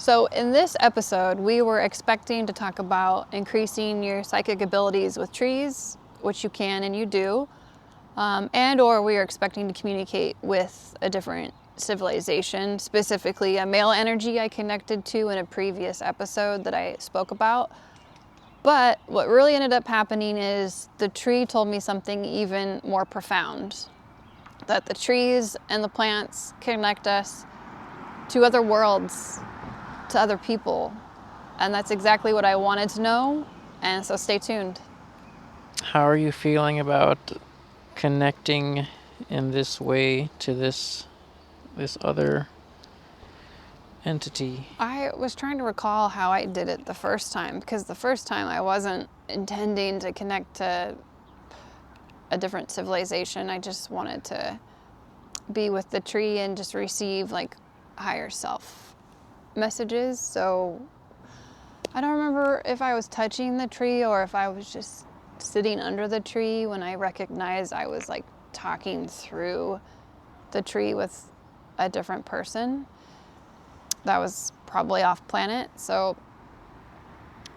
So in this episode, we were expecting to talk about increasing your psychic abilities with trees, which you can and you do, and or we were expecting to communicate with a different civilization, specifically a male energy I connected to in a previous episode that I spoke about. But what really ended up happening is the tree told me something even more profound, that the trees and the plants connect us to other worlds, to other people. And that's exactly what I wanted to know. And so stay tuned. How are you feeling about connecting in this way to this other entity? I was trying to recall how I did it the first time, because the first time I wasn't intending to connect to a different civilization. I just wanted to be with the tree and just receive like higher self messages. So I don't remember if I was touching the tree or if I was just sitting under the tree when I recognized I was like talking through the tree with a different person. That was probably off planet. So,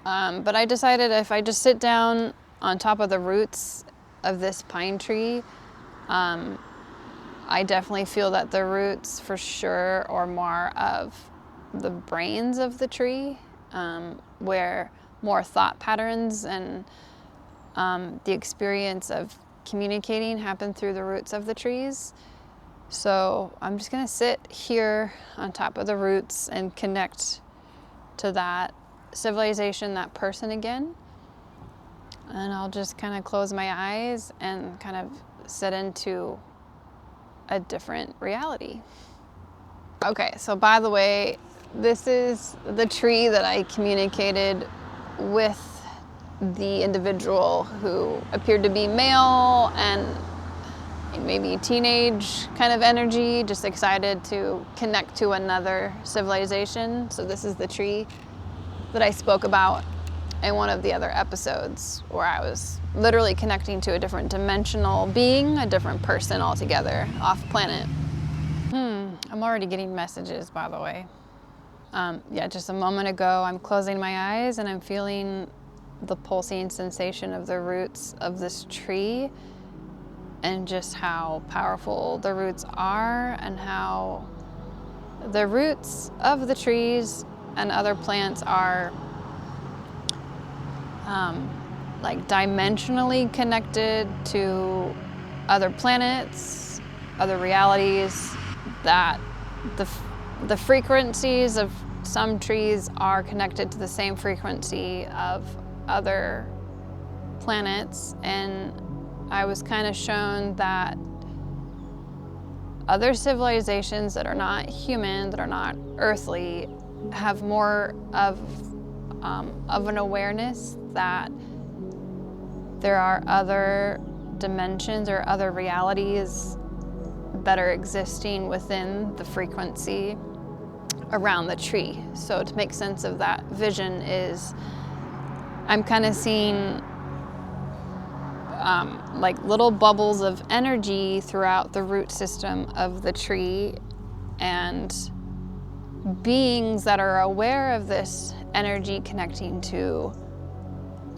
but I decided if I just sit down on top of the roots of this pine tree, I definitely feel that the roots for sure are more of the brains of the tree, where more thought patterns and the experience of communicating happen through the roots of the trees. So I'm just gonna sit here on top of the roots and connect to that civilization, that person again. And I'll just kind of close my eyes and kind of sit into a different reality. Okay, so by the way, this is the tree that I communicated with the individual who appeared to be male and maybe teenage kind of energy, just excited to connect to another civilization. So this is the tree that I spoke about in one of the other episodes, where I was literally connecting to a different dimensional being, a different person altogether, off planet. I'm already getting messages, by the way. Yeah, just a moment ago, I'm closing my eyes and I'm feeling the pulsing sensation of the roots of this tree, and just how powerful the roots are, and how the roots of the trees and other plants are like dimensionally connected to other planets, other realities, that the frequencies of some trees are connected to the same frequency of other planets. And I was kind of shown that other civilizations that are not human, that are not earthly, have more of an awareness that there are other dimensions or other realities that are existing within the frequency around the tree. So to make sense of that vision is I'm kind of seeing like little bubbles of energy throughout the root system of the tree, and beings that are aware of this energy connecting to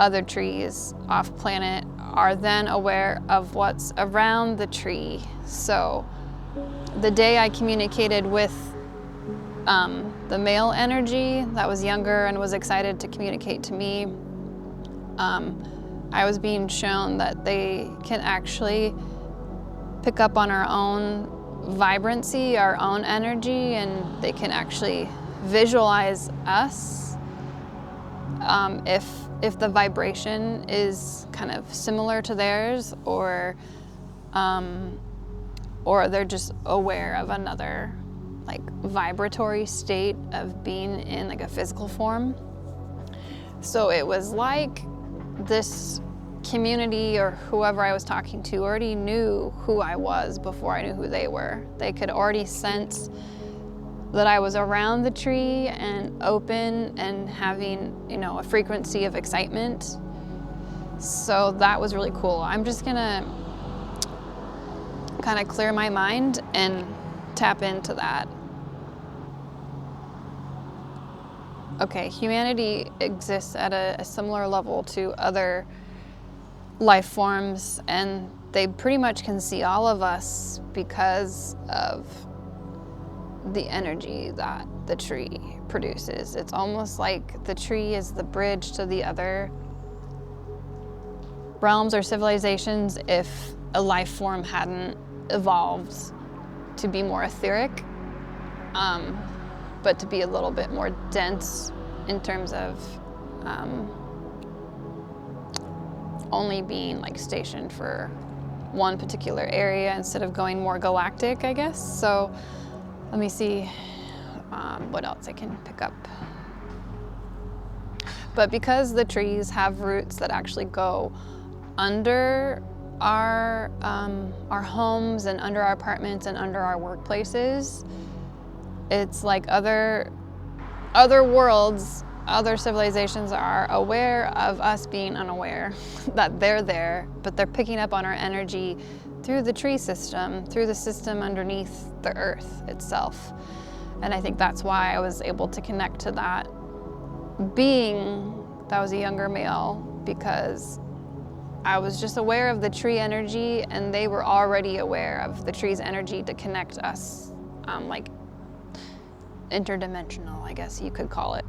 other trees off planet are then aware of what's around the tree. So the day I communicated with the male energy that was younger and was excited to communicate to me, I was being shown that they can actually pick up on our own vibrancy, our own energy, and they can actually visualize us if the vibration is kind of similar to theirs, or they're just aware of another like vibratory state of being in like a physical form. So it was like this community or whoever I was talking to already knew who I was before I knew who they were. They could already sense that I was around the tree and open and having, a frequency of excitement. So that was really cool. I'm just gonna kind of clear my mind and tap into that. okay, humanity exists at a similar level to other life forms, and they pretty much can see all of us because of the energy that the tree produces. It's almost like the tree is the bridge to the other realms or civilizations if a life form hadn't evolved to be more etheric, but to be a little bit more dense in terms of only being like stationed for one particular area instead of going more galactic, I guess. So let me see what else I can pick up. But because the trees have roots that actually go under our homes and under our apartments and under our workplaces, it's like other worlds, other civilizations are aware of us being unaware that they're there, but they're picking up on our energy through the tree system, through the system underneath the earth itself. And I think that's why I was able to connect to that being that was a younger male, because I was just aware of the tree energy, and they were already aware of the tree's energy to connect us, like interdimensional, I guess you could call it.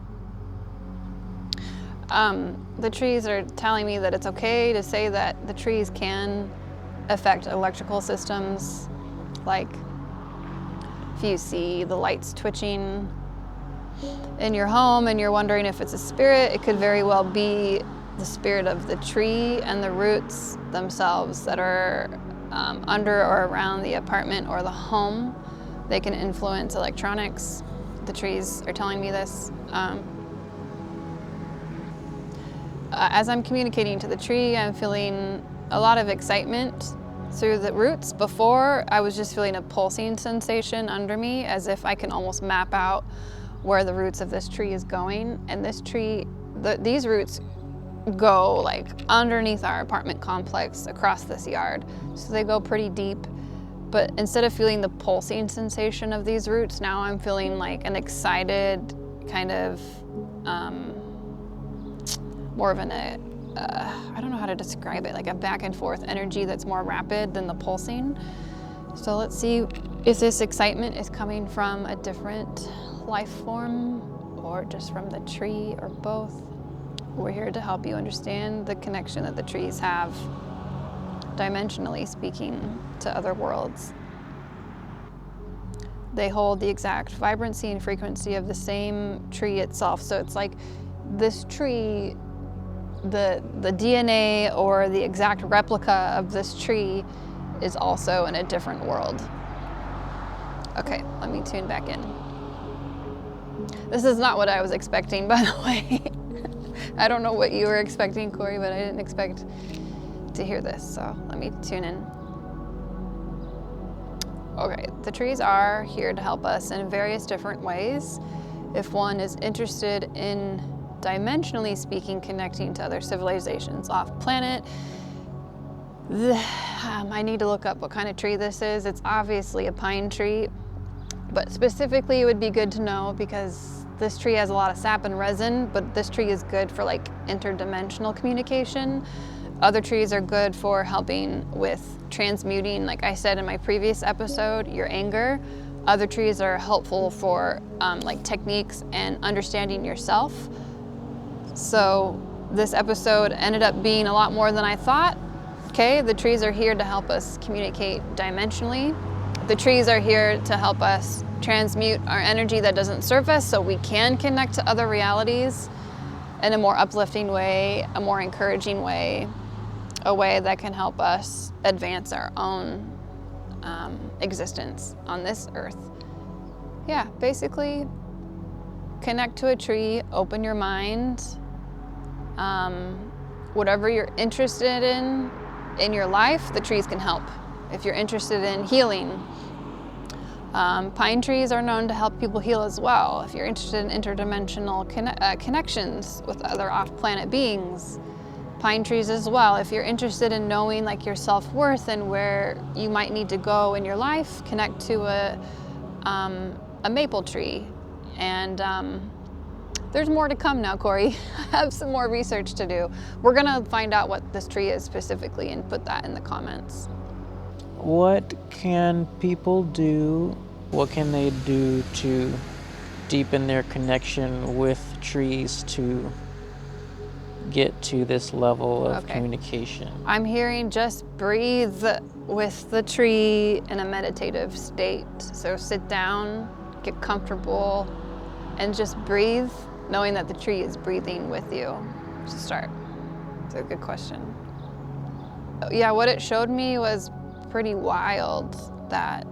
The trees are telling me that it's okay to say that the trees can affect electrical systems. Like if you see the lights twitching in your home and you're wondering if it's a spirit, it could very well be the spirit of the tree and the roots themselves that are under or around the apartment or the home. They can influence electronics. The trees are telling me this. As I'm communicating to the tree, I'm feeling a lot of excitement through the roots. Before, I was just feeling a pulsing sensation under me, as if I can almost map out where the roots of this tree is going. And this tree, these roots go like underneath our apartment complex across this yard. So they go pretty deep. But instead of feeling the pulsing sensation of these roots, now I'm feeling like an excited kind of, more of an, I don't know how to describe it, like a back and forth energy that's more rapid than the pulsing. So let's see if this excitement is coming from a different life form or just from the tree or both. We're here to help you understand the connection that the trees have, dimensionally speaking, to other worlds. They hold the exact vibrancy and frequency of the same tree itself. So it's like this tree, the DNA or the exact replica of this tree is also in a different world. Okay, let me tune back in. This is not what I was expecting, by the way. I don't know what you were expecting, Corey, but I didn't expect to hear this, so let me tune in. Okay, the trees are here to help us in various different ways. If one is interested in, dimensionally speaking, connecting to other civilizations off planet, I need to look up what kind of tree this is. It's obviously a pine tree, but specifically it would be good to know because this tree has a lot of sap and resin, but this tree is good for like interdimensional communication. Other trees are good for helping with transmuting, like I said in my previous episode, your anger. Other trees are helpful for like techniques and understanding yourself. So this episode ended up being a lot more than I thought. Okay, the trees are here to help us communicate dimensionally. The trees are here to help us transmute our energy that doesn't serve us so we can connect to other realities in a more uplifting way, a more encouraging way, a way that can help us advance our own existence on this earth. Yeah, basically connect to a tree, open your mind. Whatever you're interested in your life, the trees can help. If you're interested in healing, pine trees are known to help people heal as well. If you're interested in interdimensional connections with other off-planet beings, pine trees as well. If you're interested in knowing like your self-worth and where you might need to go in your life, connect to a maple tree. And there's more to come now, Corey. I have some more research to do. We're gonna find out what this tree is specifically and put that in the comments. What can people do? What can they do to deepen their connection with trees to get to this level of communication? I'm hearing just breathe with the tree in a meditative state. So sit down, get comfortable, and just breathe, knowing that the tree is breathing with you to start. It's a good question. Yeah, what it showed me was pretty wild, that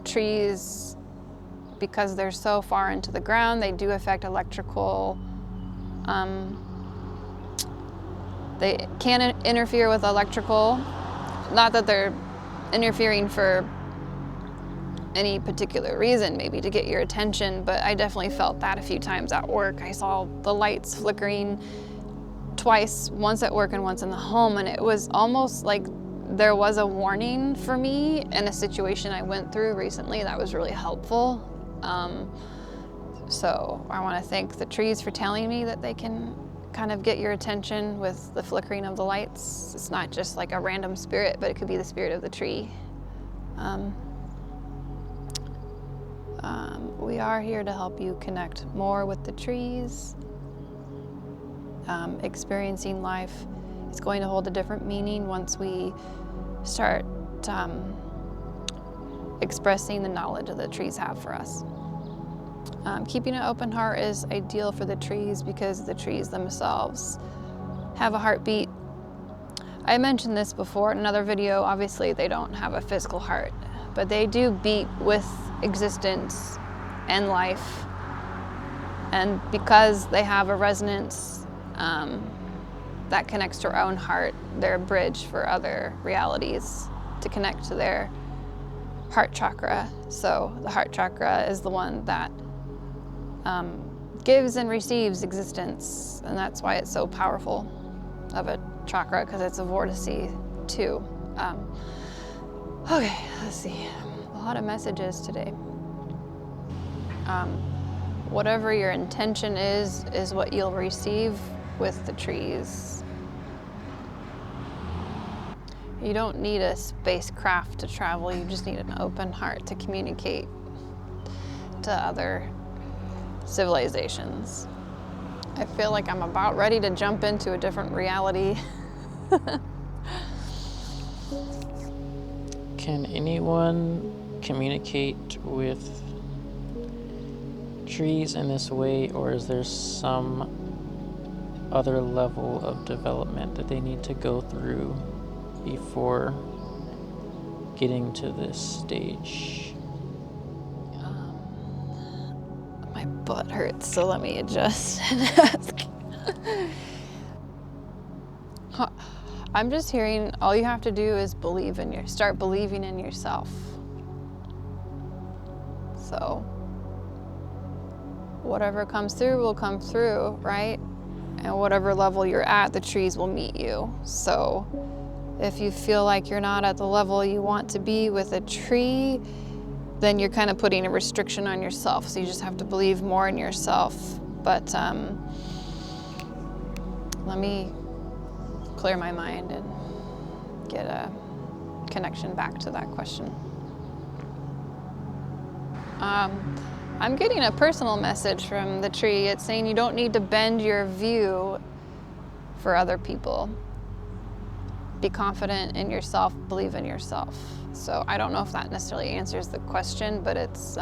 trees, because they're so far into the ground, they do affect electrical, they can interfere with electrical. Not that they're interfering for any particular reason, maybe to get your attention, but I definitely felt that a few times at work. I saw the lights flickering twice, once at work and once in the home, and it was almost like there was a warning for me in a situation I went through recently that was really helpful. So I want to thank the trees for telling me that they can kind of get your attention with the flickering of the lights. It's not just like a random spirit, but it could be the spirit of the tree. We are here to help you connect more with the trees. Experiencing life is going to hold a different meaning once we start expressing the knowledge that the trees have for us. Keeping an open heart is ideal for the trees because the trees themselves have a heartbeat. I mentioned this before in another video. Obviously, they don't have a physical heart, but they do beat with existence and life. And because they have a resonance that connects to our own heart, they're a bridge for other realities to connect to their heart chakra. So the heart chakra is the one that gives and receives existence, and that's why it's so powerful of a chakra, because it's a vortex too. Okay, let's see. A lot of messages today. Whatever your intention is what you'll receive with the trees. You don't need a spacecraft to travel, you just need an open heart to communicate to other civilizations. I feel like I'm about ready to jump into a different reality. Can anyone communicate with trees in this way, or is there some other level of development that they need to go through before getting to this stage? My butt hurts, so let me adjust and ask. I'm just hearing all you have to do is start believing in yourself. So whatever comes through will come through, right? And whatever level you're at, the trees will meet you. So if you feel like you're not at the level you want to be with a tree, then you're kind of putting a restriction on yourself. So you just have to believe more in yourself. But let me clear my mind and get a connection back to that question. I'm getting a personal message from the tree. It's saying you don't need to bend your view for other people. Be confident in yourself, believe in yourself. So I don't know if that necessarily answers the question, but it's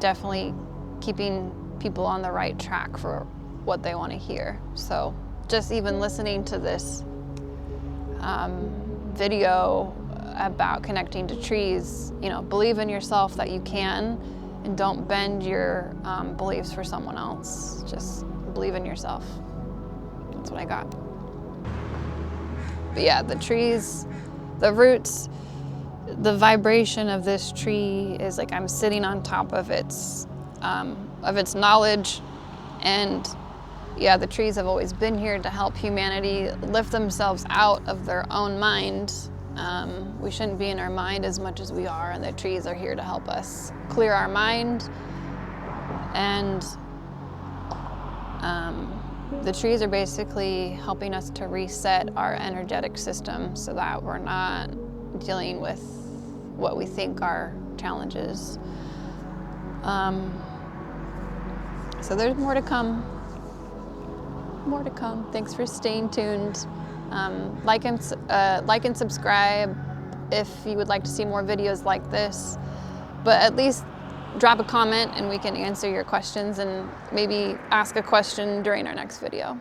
definitely keeping people on the right track for what they want to hear. So just even listening to this video about connecting to trees, believe in yourself that you can, and don't bend your beliefs for someone else. Just believe in yourself. That's what I got. But yeah, the trees, the roots, the vibration of this tree is like I'm sitting on top of its knowledge. And yeah, the trees have always been here to help humanity lift themselves out of their own mind. We shouldn't be in our mind as much as we are, and the trees are here to help us clear our mind and the trees are basically helping us to reset our energetic system so that we're not dealing with what we think are challenges. So there's more to come. More to come. Thanks for staying tuned. Like and subscribe if you would like to see more videos like this. But at least drop a comment and we can answer your questions and maybe ask a question during our next video.